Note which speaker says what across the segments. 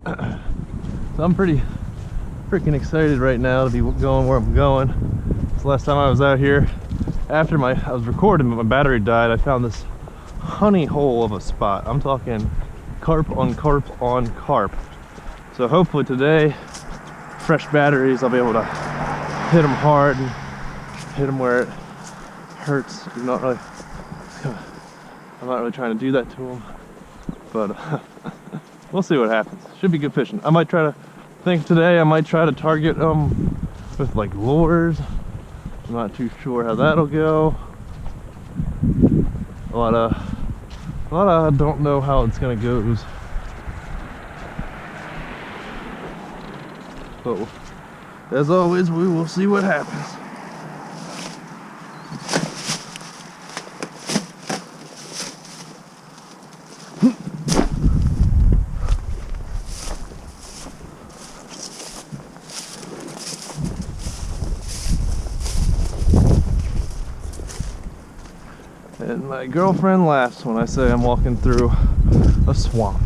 Speaker 1: So I'm pretty freaking excited right now to be going where I'm going. So last time I was out here, after I was recording but my battery died, I found this honey hole of a spot. I'm talking carp on carp on carp. So hopefully today, fresh batteries, I'll be able to hit them hard and hit them where it hurts. I'm not really trying to do that to them, but we'll see what happens. Should be good fishing. I might try to today I might try to target with like lures. I'm not too sure how that'll go. A lot of I don't know how it's gonna go. But as always, we will see what happens. And my girlfriend laughs when I say I'm walking through a swamp.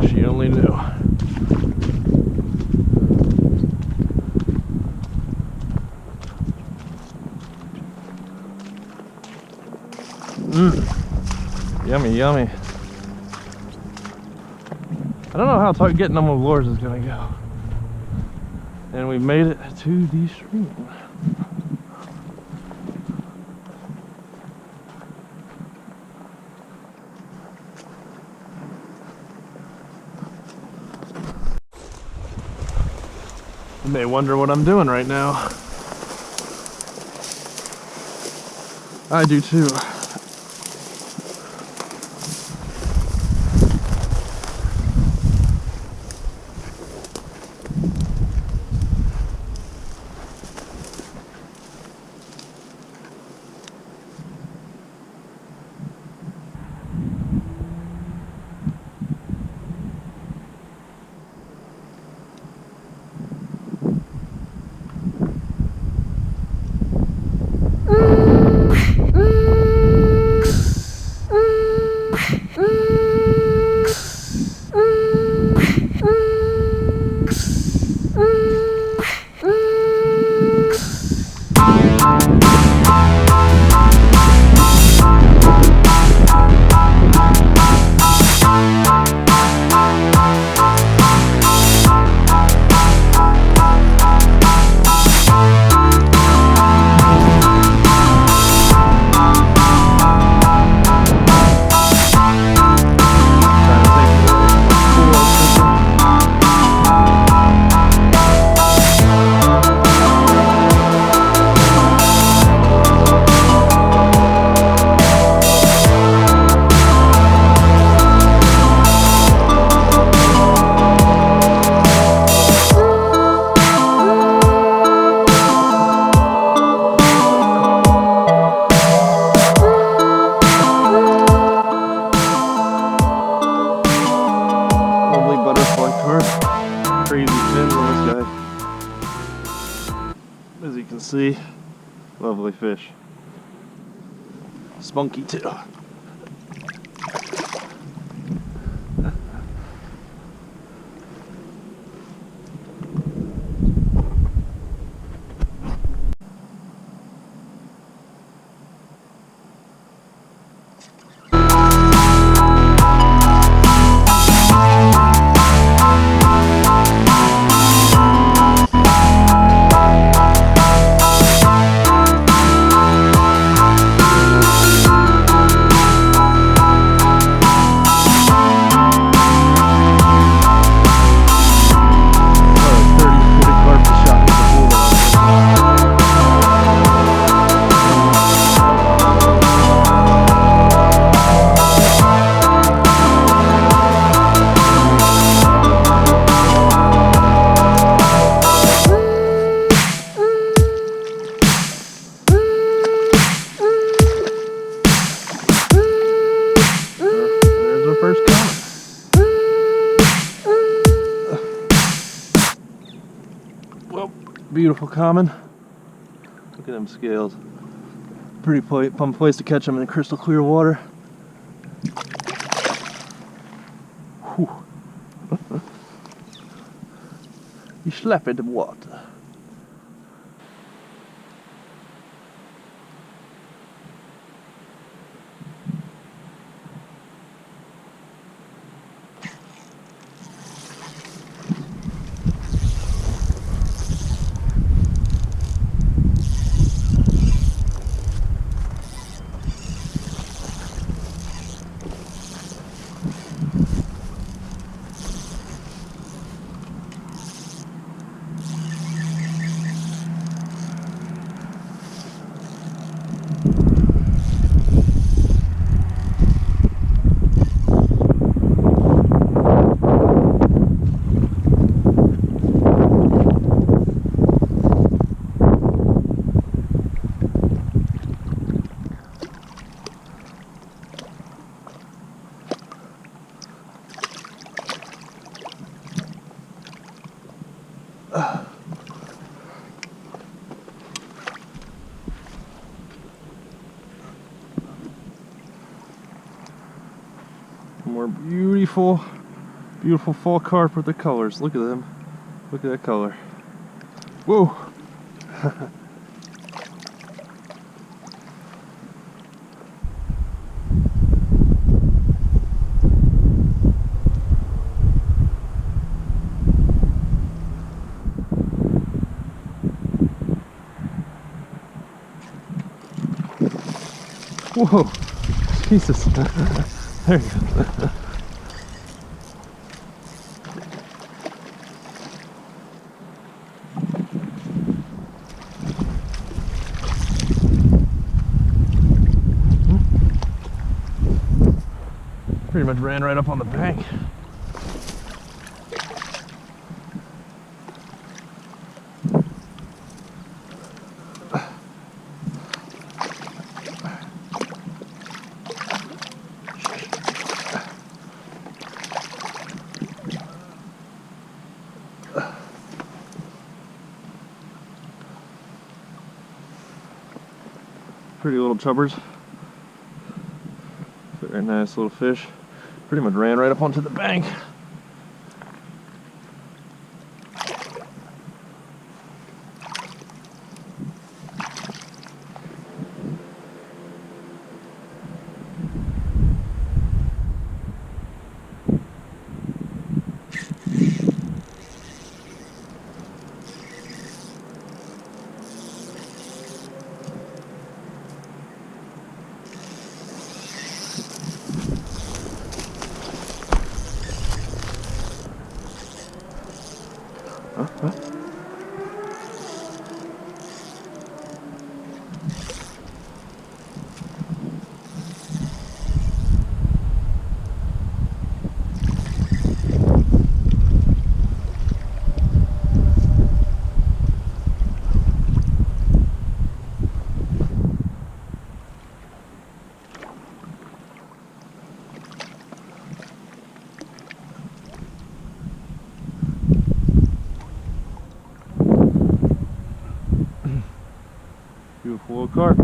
Speaker 1: She only knew. Yummy, yummy. I don't know how getting them with lures is gonna go. And we made it to the stream. You may wonder what I'm doing right now. I do too. As you can see, lovely fish. Spunky too. Beautiful common. Look at them scales. Pretty fun place to catch them in crystal clear water. Whew. You slap in the water. More beautiful fall carp with the colors. Look at them. Look at that color. Whoa! Whoa! Jesus! There you go. Pretty much ran right up on the bank. Pretty little chubbers. Very nice little fish. Pretty much ran right up onto the bank. Huh? Beautiful little carp.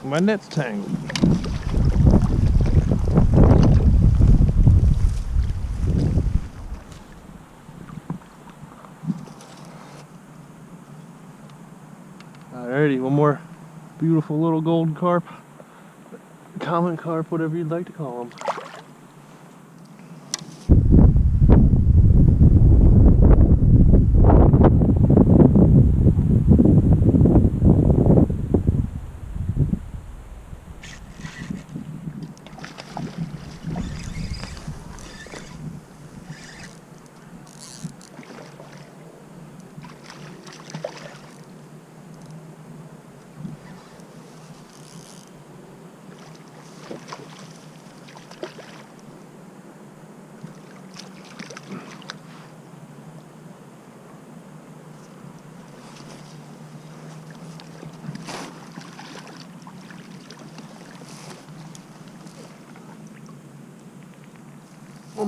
Speaker 1: My net's tangled. Alrighty, one more beautiful little golden carp, common carp, whatever you'd like to call them.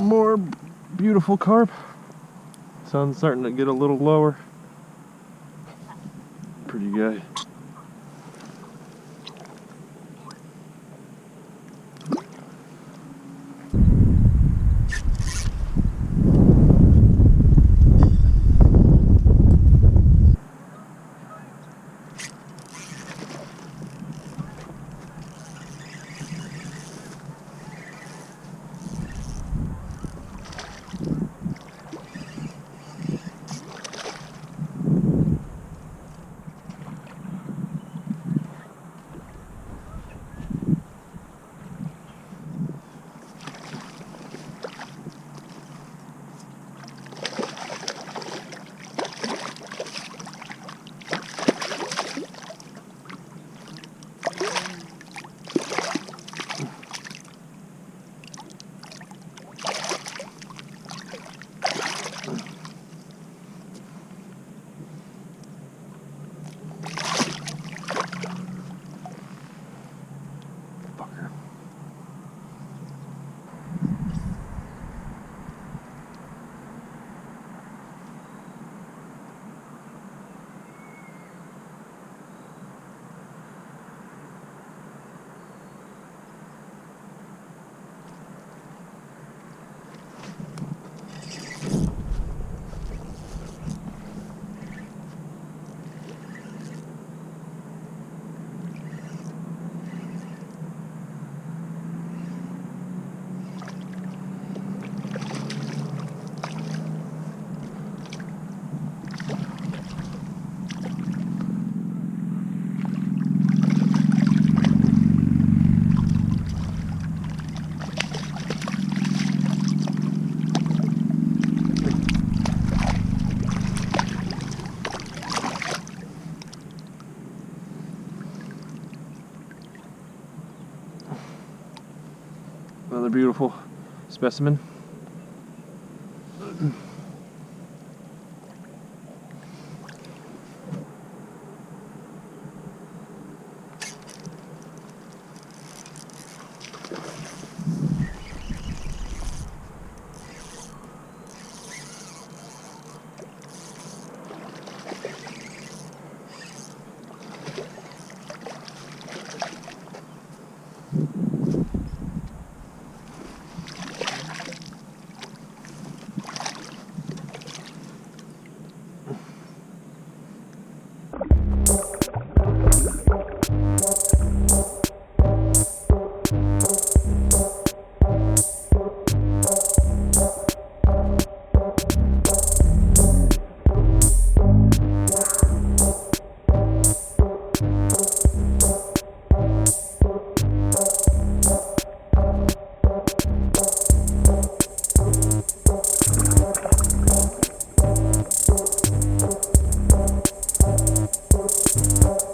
Speaker 1: more beautiful carp. Sun's starting to get a little lower. Pretty guy. Another beautiful specimen.